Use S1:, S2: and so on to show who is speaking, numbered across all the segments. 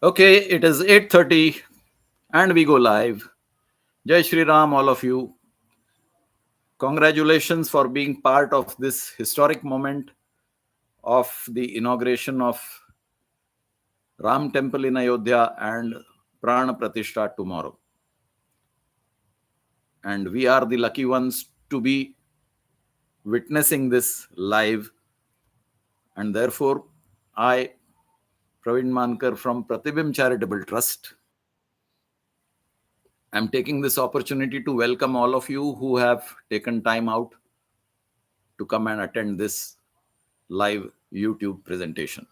S1: Okay, it is 8:30 and we go live. Jai Shri Ram, all of you. Congratulations for being part of this historic moment of the inauguration of Ram Temple in Ayodhya and Prana Pratishtha tomorrow. And we are the lucky ones to be witnessing this live. And therefore, I, Praveen Mankar from Pratibim Charitable Trust, am taking this opportunity to welcome all of you who have taken time out to come and attend this live YouTube presentation.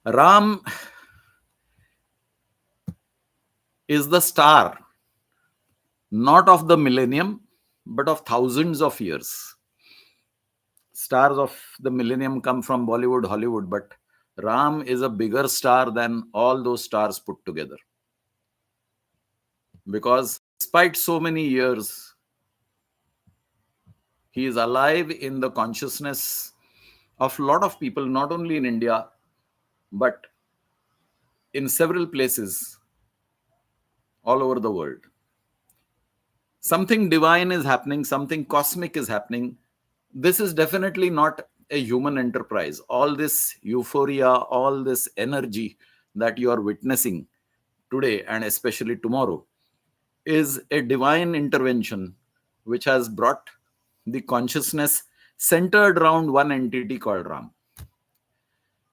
S1: Ram is the star, not of the millennium, but of thousands of years. Stars of the millennium come from Bollywood, Hollywood, but Ram is a bigger star than all those stars put together. Because despite so many years, he is alive in the consciousness of a lot of people, not only in India, but in several places all over the world. Something divine is happening, something cosmic is happening. This is definitely not a human enterprise. All this euphoria, all this energy that you are witnessing today and especially tomorrow is a divine intervention which has brought the consciousness centered around one entity called Ram.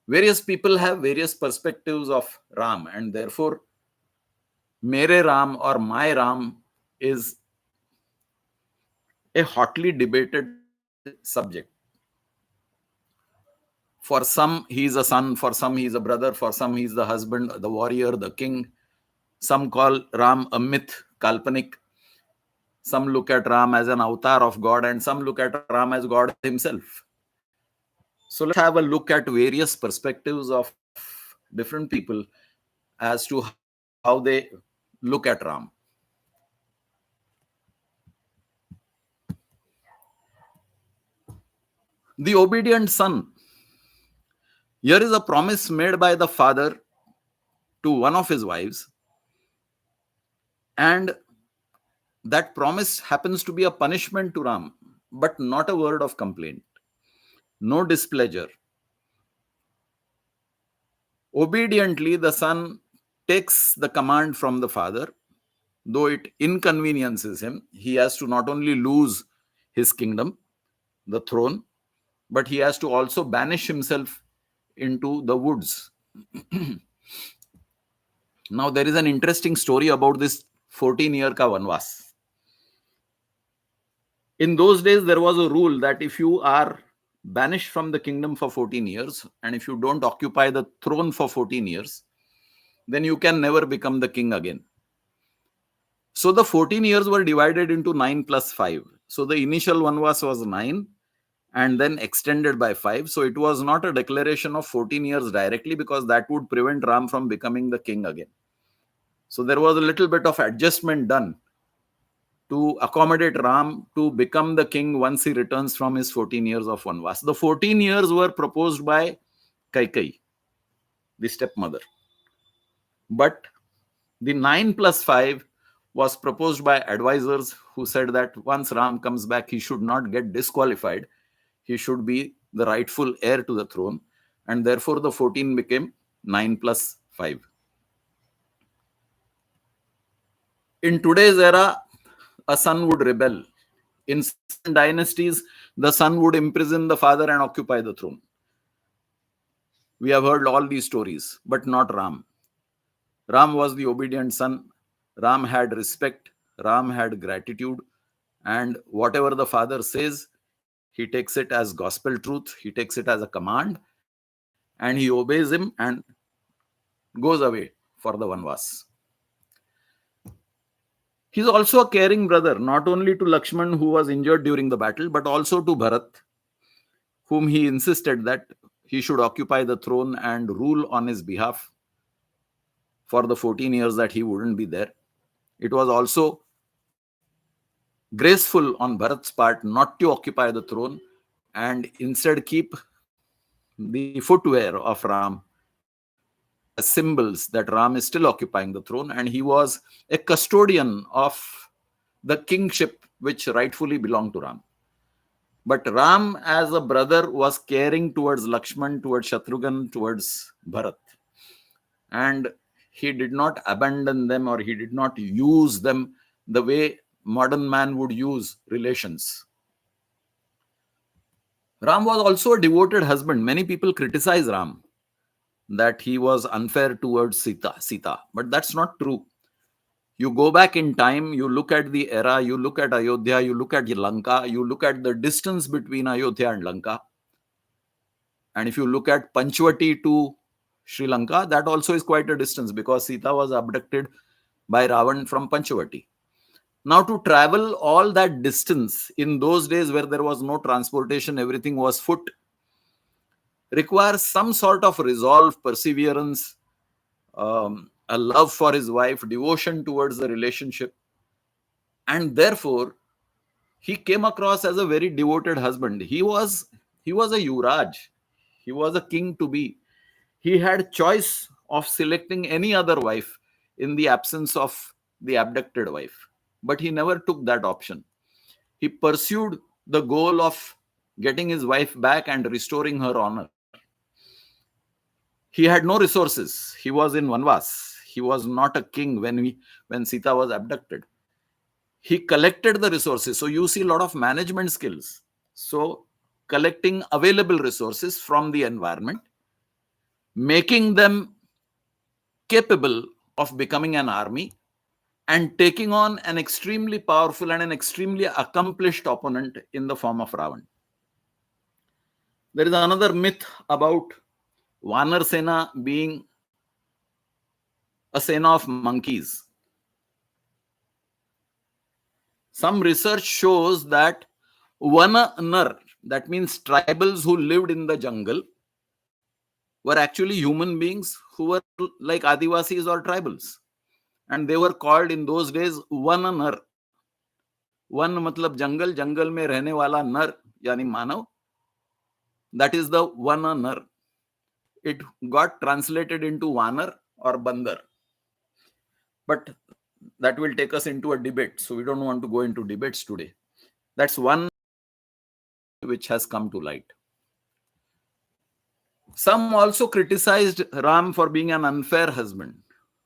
S1: Various people have various perspectives of Ram, and therefore, Mere Ram or My Ram is a hotly debated subject. For some, he is a son. For some, he is a brother. For some, he is the husband, the warrior, the king. Some call Ram a myth, Kalpanik. Some look at Ram as an avatar of God, and some look at Ram as God himself. So let's have a look at various perspectives of different people as to how they look at Ram. The obedient son. Here is a promise made by the father to one of his wives, and that promise happens to be a punishment to Ram, but not a word of complaint, no displeasure. Obediently, the son takes the command from the father, though it inconveniences him. He has to not only lose his kingdom, the throne, but he has to also banish himself into the woods. Now, there is an interesting story about this 14-year ka vanvas. In those days, there was a rule that if you are banished from the kingdom for 14 years, and if you don't occupy the throne for 14 years, then you can never become the king again. So the 14 years were divided into 9 plus 5. So the initial vanvas was 9 and then extended by 5. So it was not a declaration of 14 years directly, because that would prevent Ram from becoming the king again. So there was a little bit of adjustment done to accommodate Ram to become the king once he returns from his 14 years of vanvas. The 14 years were proposed by Kaikai, the stepmother. But the 9 plus 5 was proposed by advisors who said that once Ram comes back, he should not get disqualified. He should be the rightful heir to the throne. And therefore, the 14 became 9 plus 5. In today's era, a son would rebel. In certain dynasties, the son would imprison the father and occupy the throne. We have heard all these stories, but not Ram. Ram was the obedient son. Ram had respect. Ram had gratitude. And whatever the father says, he takes it as gospel truth. He takes it as a command. And he obeys him and goes away for the vanvas. He's also a caring brother, not only to Lakshman, who was injured during the battle, but also to Bharat, whom he insisted that he should occupy the throne and rule on his behalf for the 14 years that he wouldn't be there. It was also graceful on Bharat's part not to occupy the throne and instead keep the footwear of Ram as symbols that Ram is still occupying the throne, and he was a custodian of the kingship which rightfully belonged to Ram. But Ram, as a brother, was caring towards Lakshman, towards Shatrughan, towards Bharat. And he did not abandon them, or he did not use them the way modern man would use relations. Ram was also a devoted husband. Many people criticize Ram that he was unfair towards Sita, but that's not true. You go back in time, you look at the era, you look at Ayodhya, you look at Lanka, you look at the distance between Ayodhya and Lanka. And if you look at Panchvati to Sri Lanka, that also is quite a distance, because Sita was abducted by Ravan from Panchvati. Now, to travel all that distance in those days where there was no transportation, everything was foot, requires some sort of resolve, perseverance, a love for his wife, devotion towards the relationship. And therefore, he came across as a very devoted husband. He was a Yuvraj. He was a king to be. He had choice of selecting any other wife in the absence of the abducted wife. But he never took that option. He pursued the goal of getting his wife back and restoring her honor. He had no resources. He was in Vanvas. He was not a king when Sita was abducted. He collected the resources. So you see a lot of management skills. So collecting available resources from the environment, making them capable of becoming an army, and taking on an extremely powerful and an extremely accomplished opponent in the form of Ravan. There is another myth about Vanar Sena being a Sena of monkeys. Some research shows that Vananar, that means tribals who lived in the jungle, were actually human beings who were like Adivasis or tribals. And they were called in those days Vananar. Van matlab jungle, jungle mein rehne wala nar, yani manav. That is the Vananar. It got translated into Vanar or Bandar. But that will take us into a debate. So we don't want to go into debates today. That's one which has come to light. Some also criticized Ram for being an unfair husband.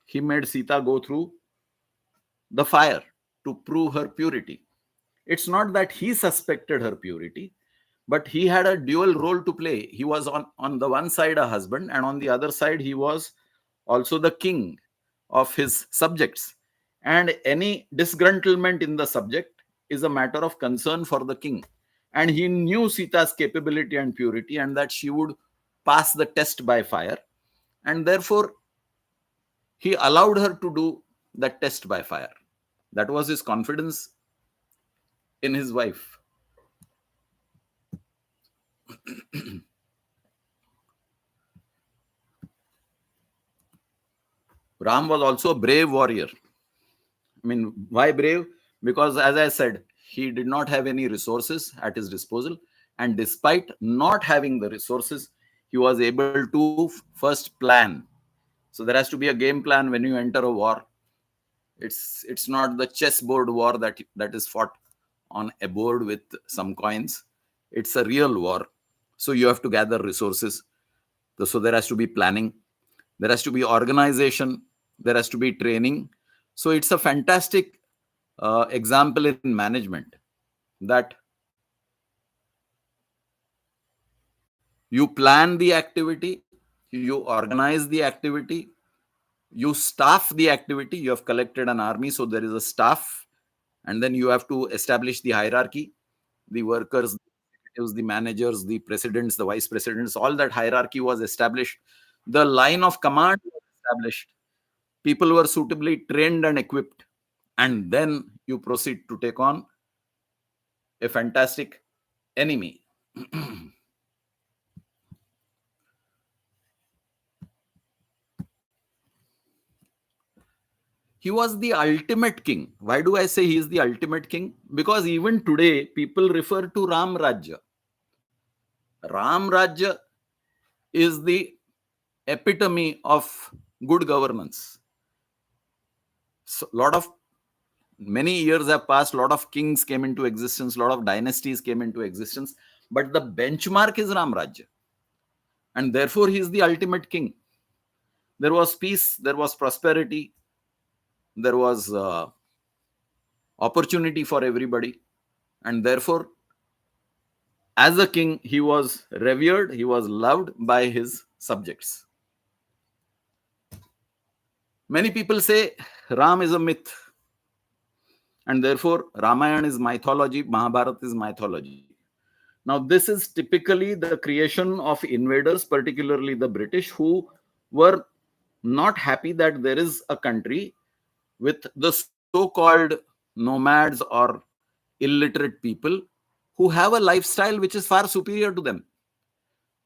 S1: He made Sita go through the fire to prove her purity. It's not that he suspected her purity, but he had a dual role to play. He was on the one side a husband, and on the other side he was also the king of his subjects. And any disgruntlement in the subject is a matter of concern for the king. And he knew Sita's capability and purity, and that she would pass the test by fire. And therefore, he allowed her to do that test by fire. That was his confidence in his wife. Ram was also a brave warrior. I mean, why brave? Because, as I said, he did not have any resources at his disposal. And despite not having the resources, he was able to first plan. So there has to be a game plan when you enter a war. It's not the chessboard war that is fought on a board with some coins. It's a real war. So you have to gather resources. So there has to be planning. There has to be organization. There has to be training. So it's a fantastic example in management that you plan the activity, you organize the activity, you staff the activity. You have collected an army, so there is a staff, and then you have to establish the hierarchy, the workers, the managers, the presidents, the vice presidents. All that hierarchy was established. The line of command was established. People were suitably trained and equipped, and then you proceed to take on a fantastic enemy. He was the ultimate king. Why do I say he is the ultimate king? Because even today, people refer to Ram Rajya. Ram Rajya is the epitome of good governance. So, many years have passed, a lot of kings came into existence, a lot of dynasties came into existence, but the benchmark is Ram Rajya, and therefore he is the ultimate king. There was peace, there was prosperity, there was opportunity for everybody, and therefore, as a king, he was revered, he was loved by his subjects. Many people say Ram is a myth, and therefore Ramayana is mythology, Mahabharata is mythology. Now, this is typically the creation of invaders, particularly the British, who were not happy that there is a country with the so-called nomads or illiterate people who have a lifestyle which is far superior to them,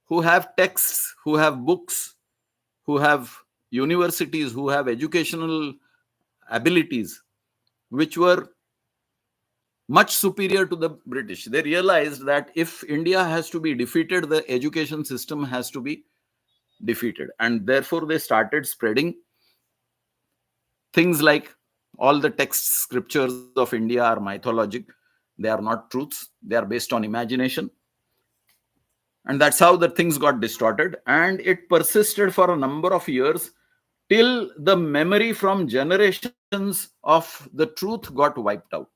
S1: who have texts, who have books, who have universities, who have educational abilities, which were much superior to the British. They realized that if India has to be defeated, the education system has to be defeated. And therefore, they started spreading things like all the texts, scriptures of India are mythologic. They are not truths, they are based on imagination. And that's how the things got distorted. And it persisted for a number of years till the memory from generations of the truth got wiped out.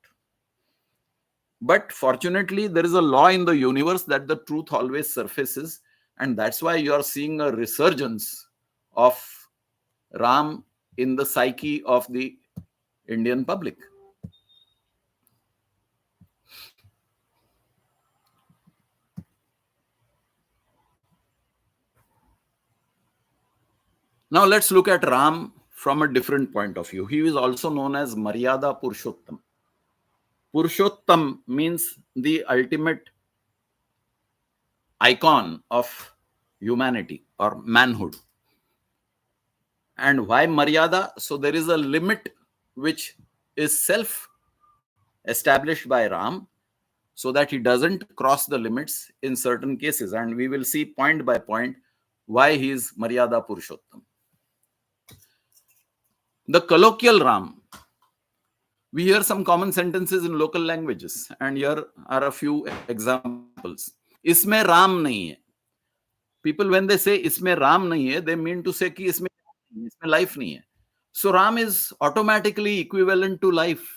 S1: But fortunately, there is a law in the universe that the truth always surfaces. And that's why you are seeing a resurgence of Ram in the psyche of the Indian public. Now let's look at Ram from a different point of view. He is also known as Maryada Purushottam. Purushottam means the ultimate icon of humanity or manhood. And why Maryada? So there is a limit which is self established by Ram so that he doesn't cross the limits in certain cases. And we will see point by point why he is Maryada Purushottam. The colloquial Ram. We hear some common sentences in local languages, and here are a few examples. इसमें राम नहीं है. People, when they say इसमें राम नहीं है, they mean to say कि इसमें life नहीं है. So Ram is automatically equivalent to life.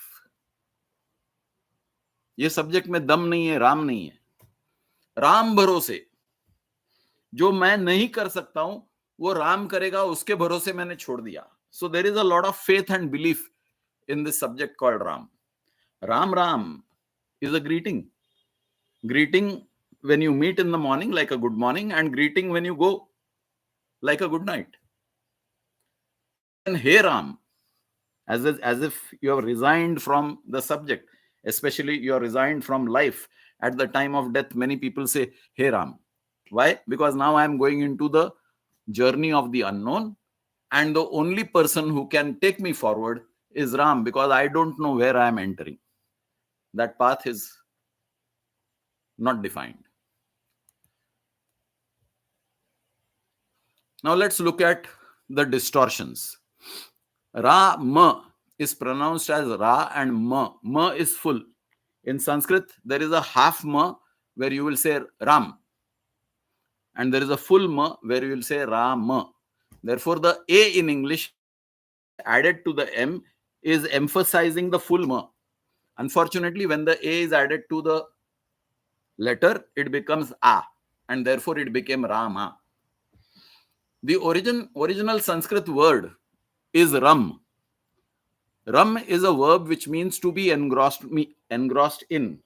S1: ये सब्जेक्ट में दम नहीं है, राम नहीं है. राम भरोसे जो मैं नहीं कर सकता हूं वो राम करेगा, उसके भरोसे मैंने छोड़ दिया. So there is a lot of faith and belief in this subject called Ram. Ram Ram is a greeting. Greeting when you meet in the morning like a good morning, and greeting when you go like a good night. And Hey Ram, as if you have resigned from the subject, especially you are resigned from life. At the time of death, many people say, Hey Ram. Why? Because now I am going into the journey of the unknown, and the only person who can take me forward is Ram, because I don't know where I am entering. That path is not defined. Now let's look at the distortions. Ra Ma is pronounced as Ra, and Ma. Ma is full. In Sanskrit, there is a half Ma where you will say Ram, and there is a full Ma where you will say Rama. Therefore, the A in English added to the M is emphasizing the full Ma. Unfortunately, when the A is added to the letter, it becomes A, and therefore it became Rama. The original Sanskrit word is Ram. Ram is a verb which means to be engrossed in.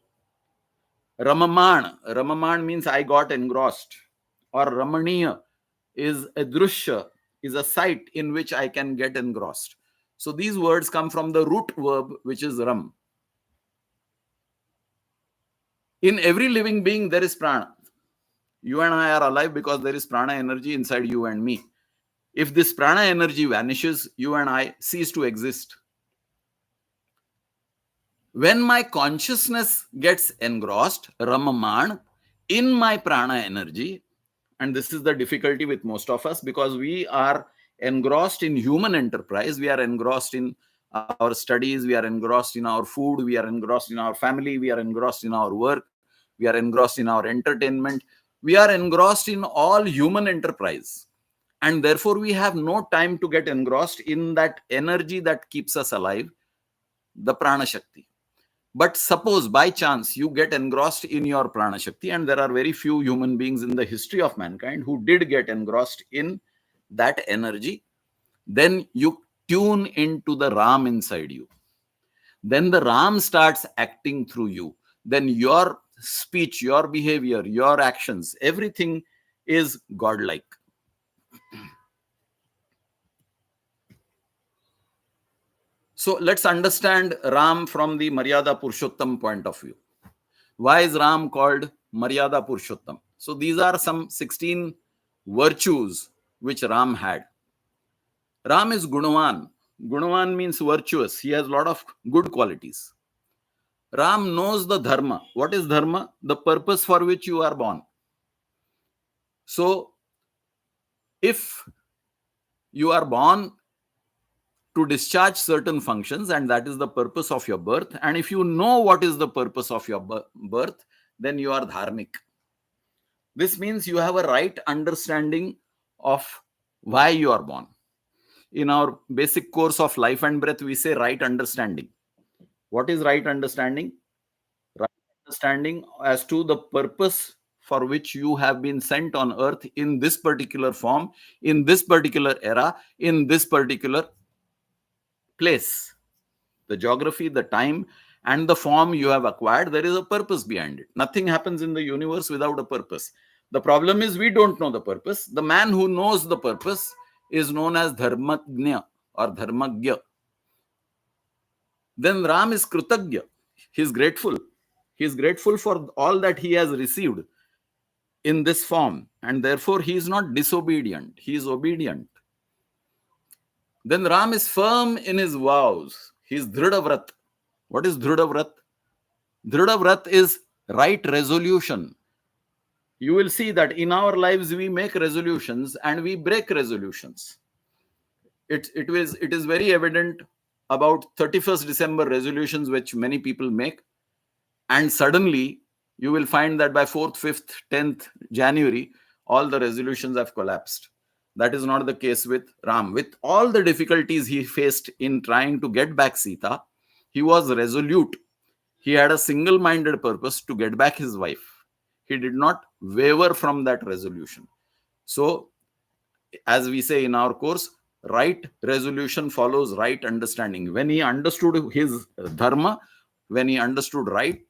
S1: Ramaman means I got engrossed. Or Ramaniya is a drushya, is a sight in which I can get engrossed. So these words come from the root verb, which is Ram. In every living being, there is prana. You and I are alive because there is prana energy inside you and me. If this prana energy vanishes, you and I cease to exist. When my consciousness gets engrossed, Ramaman, in my prana energy, And this is the difficulty with most of us, because we are engrossed in human enterprise. We are engrossed in our studies, we are engrossed in our food, we are engrossed in our family, we are engrossed in our work, we are engrossed in our entertainment, we are engrossed in all human enterprise. And therefore we have no time to get engrossed in that energy that keeps us alive, the prana shakti. But suppose by chance you get engrossed in your prana shakti, and there are very few human beings in the history of mankind who did get engrossed in that energy, then you tune into the Ram inside you. Then the Ram starts acting through you. Then your speech, your behavior, your actions, everything is godlike. So let's understand Ram from the Maryada Purushottam point of view. Why is Ram called Maryada Purushottam? So these are some 16 virtues which Ram had. Ram is Gunavan. Gunavan means virtuous. He has a lot of good qualities. Ram knows the dharma. What is dharma? The purpose for which you are born. So if you are born to discharge certain functions, and that is the purpose of your birth, and if you know what is the purpose of your birth, then you are dharmic. This means you have a right understanding of why you are born. In our basic course of life and breath, we say right understanding. What is right understanding? Right understanding as to the purpose for which you have been sent on earth in this particular form, in this particular era, in this particular place. The geography, the time, and the form you have acquired, there is a purpose behind it. Nothing happens in the universe without a purpose. The problem is we don't know the purpose. The man who knows the purpose is known as Dharmagnya or Dharmagya. Then Ram is Kritagya. He is grateful. He is grateful for all that he has received in this form, and therefore he is not disobedient. He is obedient. Then Ram is firm in his vows. He is Dhridavrat. What is Dhridavrat? Dhridavrat is right resolution. You will see that in our lives we make resolutions and we break resolutions. It is very evident about 31st December resolutions which many people make, and suddenly you will find that by 4th, 5th, 10th January all the resolutions have collapsed. That is not the case with Ram. With all the difficulties he faced in trying to get back Sita, he was resolute. He had a single-minded purpose to get back his wife. He did not waver from that resolution. So, as we say in our course, right resolution follows right understanding. When he understood his dharma, when he understood right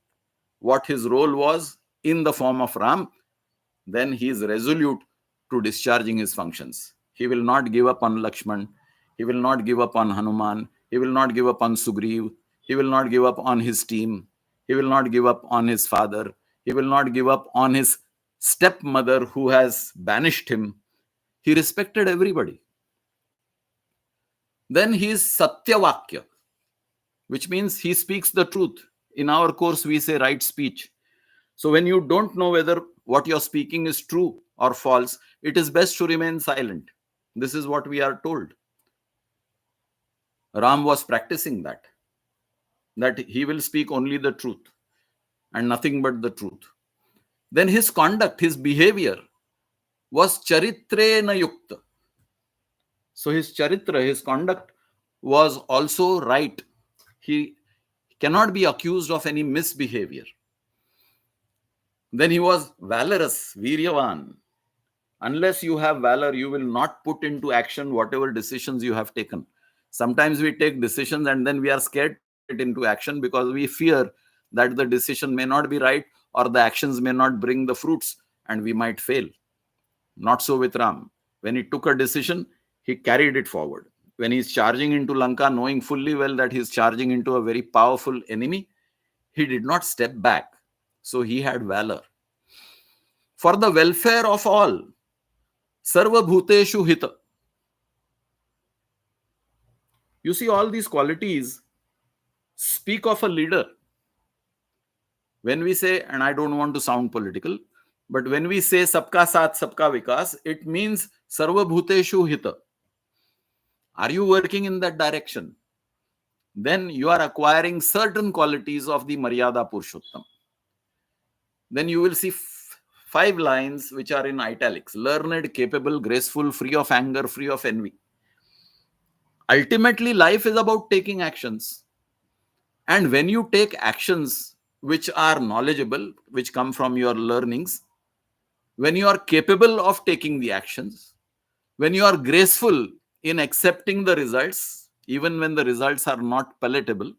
S1: what his role was in the form of Ram, then he is resolute to discharging his functions. He will not give up on Lakshman. He will not give up on Hanuman. He will not give up on Sugriv. He will not give up on his team. He will not give up on his father. He will not give up on his stepmother who has banished him. He respected everybody. Then he is Satyavakya, which means he speaks the truth. In our course, we say right speech. So when you don't know whether what you're speaking is true or false, it is best to remain silent. This is what we are told. Ram was practicing that he will speak only the truth and nothing but the truth. Then his conduct, his behavior was charitrena yukta. So his charitra, his conduct was also right. He cannot be accused of any misbehavior. Then he was valorous, viryavan. Unless you have valor, you will not put into action whatever decisions you have taken. Sometimes we take decisions and then we are scared to put it into action because we fear that the decision may not be right or the actions may not bring the fruits and we might fail. Not so with Ram. When he took a decision, he carried it forward. When he's charging into Lanka, knowing fully well that he's charging into a very powerful enemy, he did not step back. So he had valor. For the welfare of all, Sarva Bhuteshu Hita. You see, all these qualities speak of a leader. When we say, and I don't want to sound political, But when we say sabka saath, sabka vikas, it means sarva bhuteshu hita. Are you working in that direction? Then you are acquiring certain qualities of the Maryada Purushottam. Then you will see 5 lines which are in italics: learned, capable, graceful, free of anger, free of envy. Ultimately, life is about taking actions. And when you take actions which are knowledgeable, which come from your learnings, when you are capable of taking the actions, when you are graceful in accepting the results, even when the results are not palatable,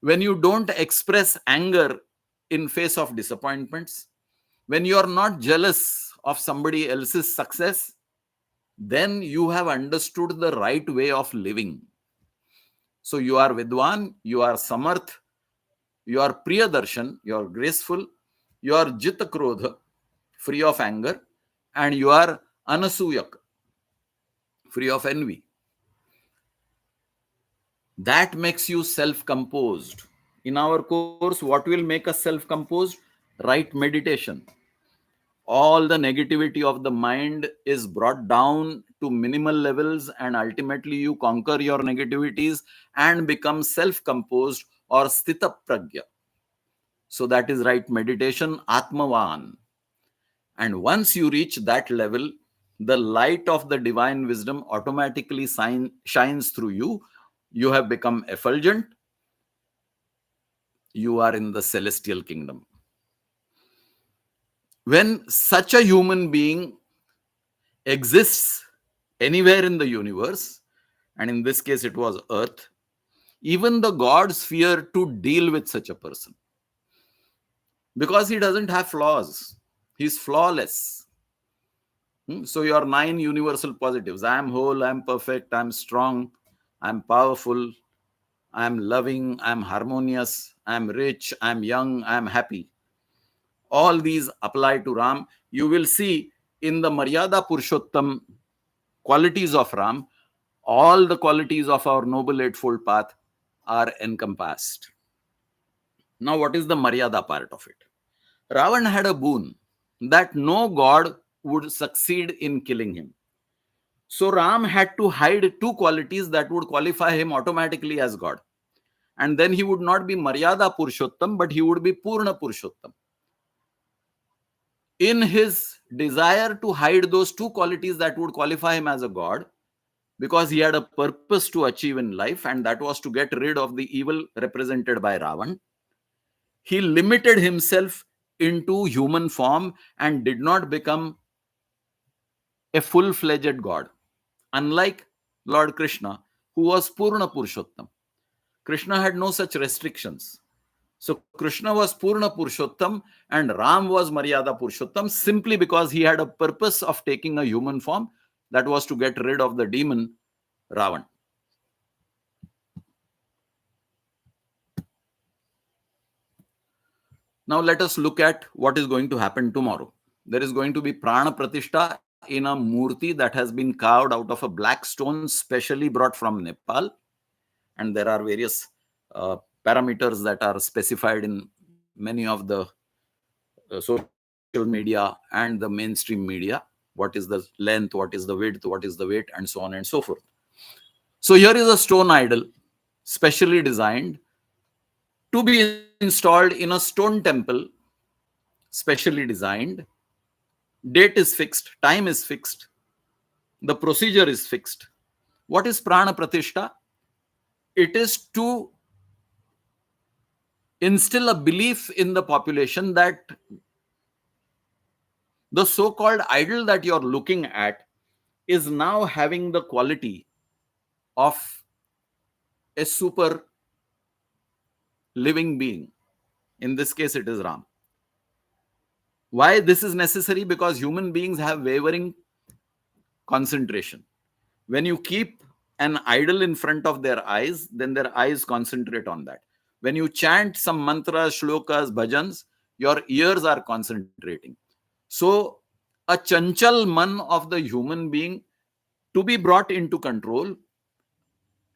S1: when you don't express anger in face of disappointments, when you are not jealous of somebody else's success, then you have understood the right way of living. So you are Vidwan, you are Samarth, you are Priyadarshan, you are graceful, you are Jita Krodha, free of anger, and you are Anasuyak, free of envy. That makes you self-composed. In our course, what will make us self-composed? Right meditation. All the negativity of the mind is brought down to minimal levels, and ultimately you conquer your negativities and become self-composed or sthita pragya. So that is right meditation, Atmavan. And once you reach that level, the light of the divine wisdom automatically shines through you. You have become effulgent. You are in the celestial kingdom. When such a human being exists anywhere in the universe, and in this case it was Earth, even the gods fear to deal with such a person because he doesn't have flaws. He's flawless. So your 9 universal positives: I am whole, I am perfect, I am strong, I am powerful, I am loving, I am harmonious, I am rich, I am young, I am happy. All these apply to Ram. You will see in the Maryada Purushottam qualities of Ram, all the qualities of our Noble Eightfold Path are encompassed. Now, what is the Maryada part of it? Ravan had a boon that no god would succeed in killing him. So Ram had to hide 2 qualities that would qualify him automatically as God. And then he would not be Maryada Purushottam, but he would be Purna Purushottam. In his desire to hide those 2 qualities that would qualify him as a God, because he had a purpose to achieve in life, and that was to get rid of the evil represented by Ravan, he limited himself into human form and did not become a full-fledged God. Unlike Lord Krishna, who was Purna Purushottam. Krishna had no such restrictions. So Krishna was Purna Purushottam and Ram was Maryada Purushottam simply because he had a purpose of taking a human form, that was to get rid of the demon Ravan. Now let us look at what is going to happen tomorrow. There is going to be Prana Pratishta in a murti that has been carved out of a black stone specially brought from Nepal. And there are various parameters that are specified in many of the social media and the mainstream media. What is the length, what is the width, what is the weight, and so on and so forth. So here is a stone idol specially designed to be installed in a stone temple, specially designed. Date is fixed, time is fixed, the procedure is fixed. What is Prana Pratishta? It is to instill a belief in the population that the so-called idol that you're looking at is now having the quality of a super living being. In this case, it is Ram. Why this is necessary? Because human beings have wavering concentration. When you keep an idol in front of their eyes, then their eyes concentrate on that. When you chant some mantras, shlokas, bhajans, your ears are concentrating. So a chanchal man of the human being, to be brought into control,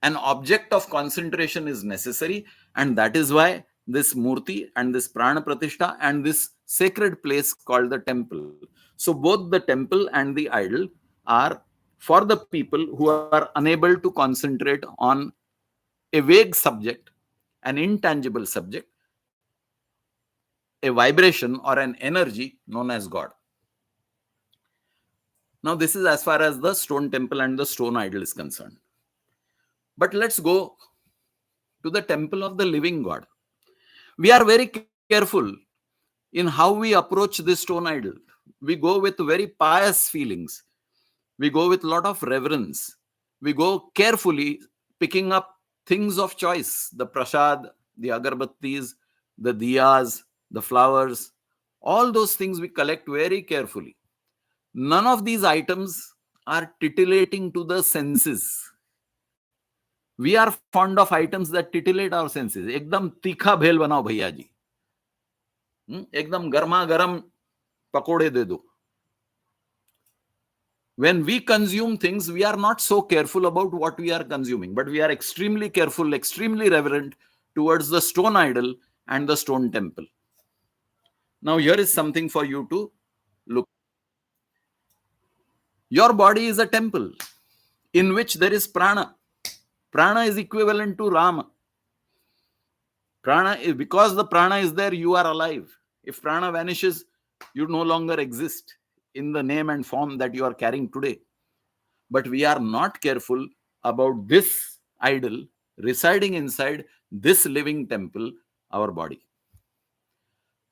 S1: an object of concentration is necessary, and that is why this murti and this prana pratishtha and this sacred place called the temple. So both the temple and the idol are for the people who are unable to concentrate on a vague subject, an intangible subject, a vibration or an energy known as God. Now, this is as far as the stone temple and the stone idol is concerned. But let's go to the temple of the living God. We are very careful in how we approach this stone idol. We go with very pious feelings. We go with a lot of reverence. We go carefully picking up things of choice, the prasad, the agarbattis, the diyas, the flowers, all those things we collect very carefully. None of these items are titillating to the senses. We are fond of items that titillate our senses. एकदम तीखा भेल बनाओ भैया जी, एकदम गर्मा गर्म पकोड़े दे दो. When we consume things, we are not so careful about what we are consuming, but we are extremely careful, extremely reverent towards the stone idol and the stone temple. Now, here is something for you to look. Your body is a temple in which there is prana. Prana is equivalent to Rama. Prana, because the prana is there, you are alive. If prana vanishes, you no longer exist in the name and form that you are carrying today. But we are not careful about this idol residing inside this living temple, our body.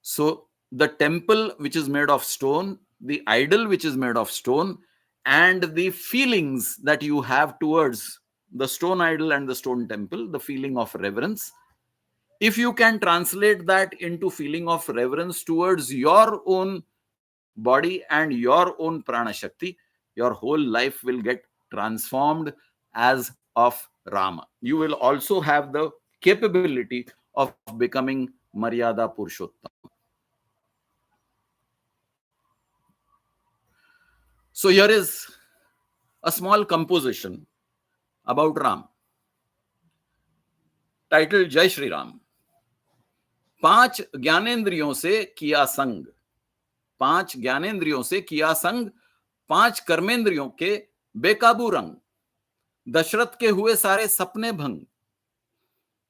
S1: So the temple which is made of stone, the idol which is made of stone, and the feelings that you have towards the stone idol and the stone temple, the feeling of reverence, if you can translate that into feeling of reverence towards your own body and your own prana shakti, your whole life will get transformed as of Rama. You will also have the capability of becoming Maryada Purushottam. So here is a small composition about Ram, titled Jai Shri Ram. 5 ज्ञानेंद्रियों से किया संग, 5 ज्ञानेंद्रियों से किया संग, 5 कर्मेंद्रियों के बेकाबू रंग, दशरथ के हुए सारे सपने भंग,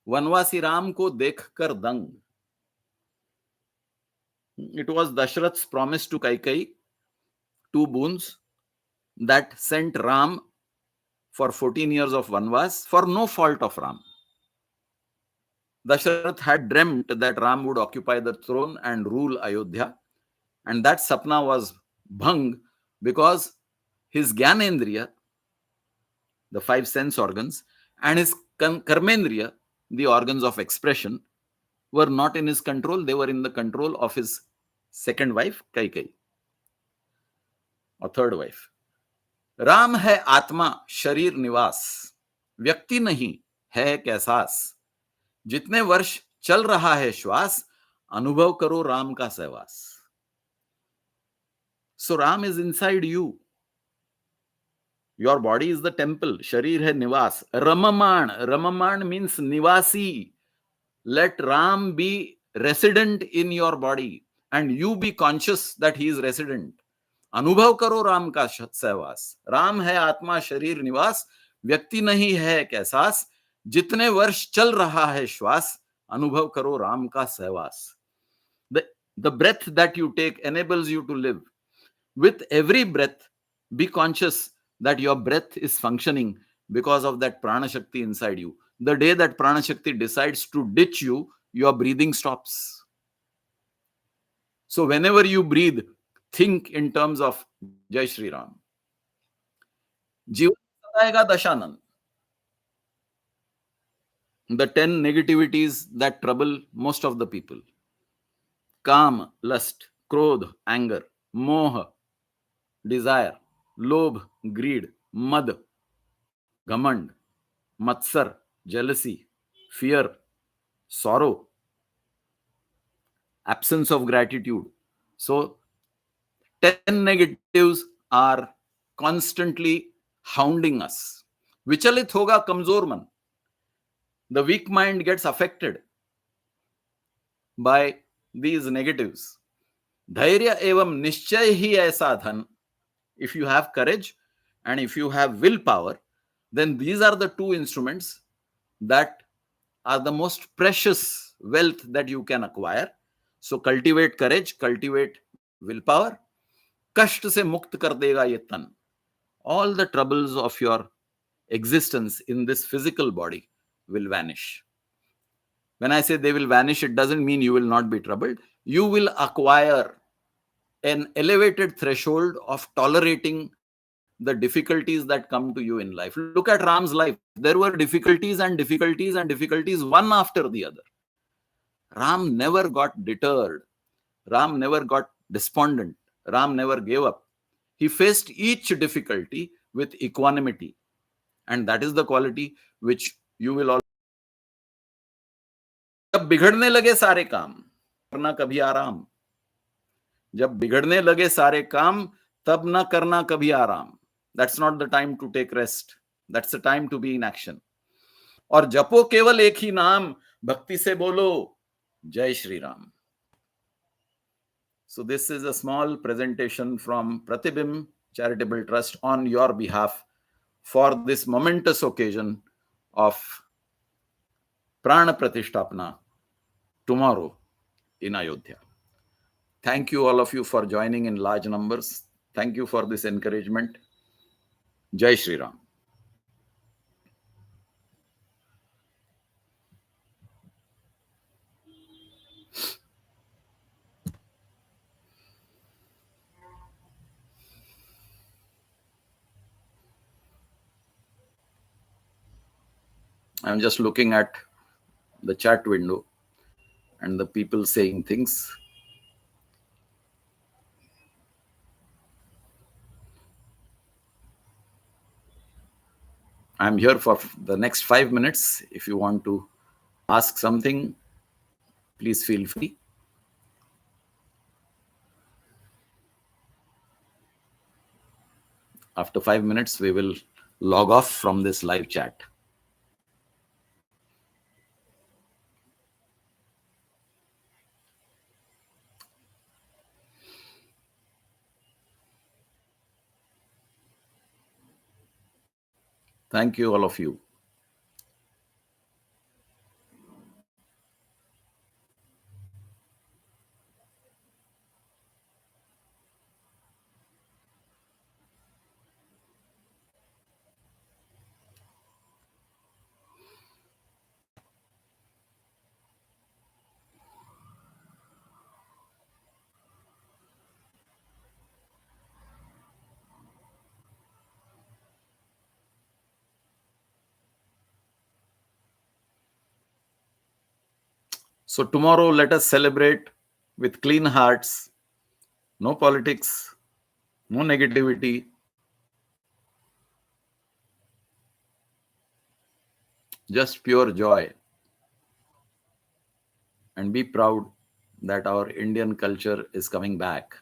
S1: वनवासी राम को देखकर दंग. It was Dashrath's promise to Kaikeyi, 2 boons that sent Ram for 14 years of Vanvas for no fault of Ram. Dashrath had dreamt that Ram would occupy the throne and rule Ayodhya, and that sapna was bhang because his Gyanendriya, the 5 sense organs, and his Karmendriya, the organs of expression, were not in his control. They were in the control of his second wife, Kaikeyi, or third wife. Ram है आत्मा शरीर निवास, व्यक्ति नहीं है एक एहसास, जितने वर्ष चल रहा है श्वास, अनुभव करो राम का सहवास. So Ram is inside you. Your body is the temple. Sharir hai nivas. Ramaman. Ramaman means nivasi. Let Ram be resident in your body and you be conscious that he is resident. अनुभव करो राम का सहवास. राम है आत्मा शरीर निवास, व्यक्ति नहीं है एक एहसास, जितने वर्ष चल रहा है श्वास, अनुभव करो राम का सहवास. The breath that you take enables you to live. With every breath, be conscious that your breath is functioning because of that prana shakti inside you. The day that prana shakti decides to ditch you, your breathing stops. So whenever you breathe, think in terms of Jai Shri Ram. जीवन सताएगा Dashanan. The 10 negativities that trouble most of the people: काम, lust, क्रोध, anger, मोह, desire, लोभ, greed, मद, घमंड, मत्सर, jealousy, fear, sorrow, absence of gratitude. So 10 negatives are constantly hounding us. विचलित होगा कमजोर मन. The weak mind gets affected. by these negatives. Dhairya evam nischay hi aisa dhan. If you have courage and if you have willpower, then these are the two instruments that are the most precious wealth that you can acquire. So cultivate courage, cultivate willpower. कष्ट से मुक्त कर देगा ये तन. All the troubles of your existence in this physical body will vanish. When I say they will vanish, it doesn't mean you will not be troubled. You will acquire an elevated threshold of tolerating the difficulties that come to you in life. Look at Ram's life. There were difficulties and difficulties and difficulties one after the other. Ram never got deterred. Ram never got despondent. Ram never gave up. He faced each difficulty with equanimity. And that is the quality which you will all. जब बिगड़ने लगे सारे काम, करना कभी आराम. जब बिगड़ने लगे सारे काम, तब न करना कभी आराम. That's not the time to take rest. That's the time to be in action. और जपो केवल एक ही नाम, भक्ति से बोलो जय Shri Ram. So this is a small presentation from Pratibim Charitable Trust on your behalf for this momentous occasion of Prana Pratishtapana tomorrow in Ayodhya. Thank you all of you for joining in large numbers. Thank you for this encouragement. Jai Shri Ram. I'm just looking at the chat window and the people saying things. I'm here for the next 5 minutes. If you want to ask something, please feel free. After 5 minutes, we will log off from this live chat. Thank you, all of you. So tomorrow, let us celebrate with clean hearts, no politics, no negativity, just pure joy. And be proud that our Indian culture is coming back.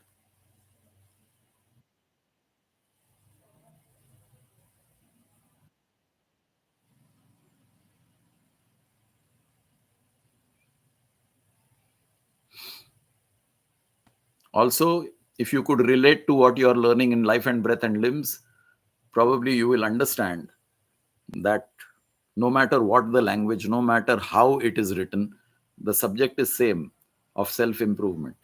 S1: Also, if you could relate to what you are learning in Life and Breath and Limbs, probably you will understand that no matter what the language, no matter how it is written, the subject is same, of self-improvement.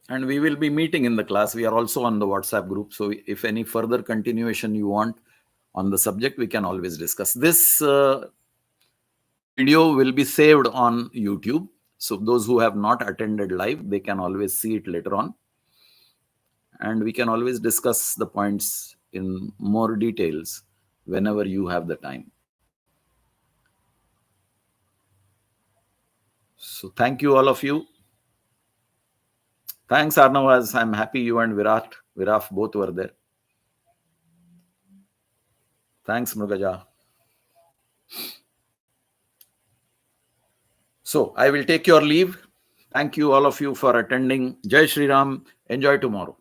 S1: And we will be meeting in the class. We are also on the WhatsApp group. So if any further continuation you want on the subject, we can always discuss. This video will be saved on YouTube. So those who have not attended live, they can always see it later on. And we can always discuss the points in more details whenever you have the time. So thank you, all of you. Thanks, Arnavaz. I'm happy you and Viraf both were there. Thanks, Mrugaja. So I will take your leave. Thank you, all of you, for attending. Jai Shri Ram. Enjoy tomorrow.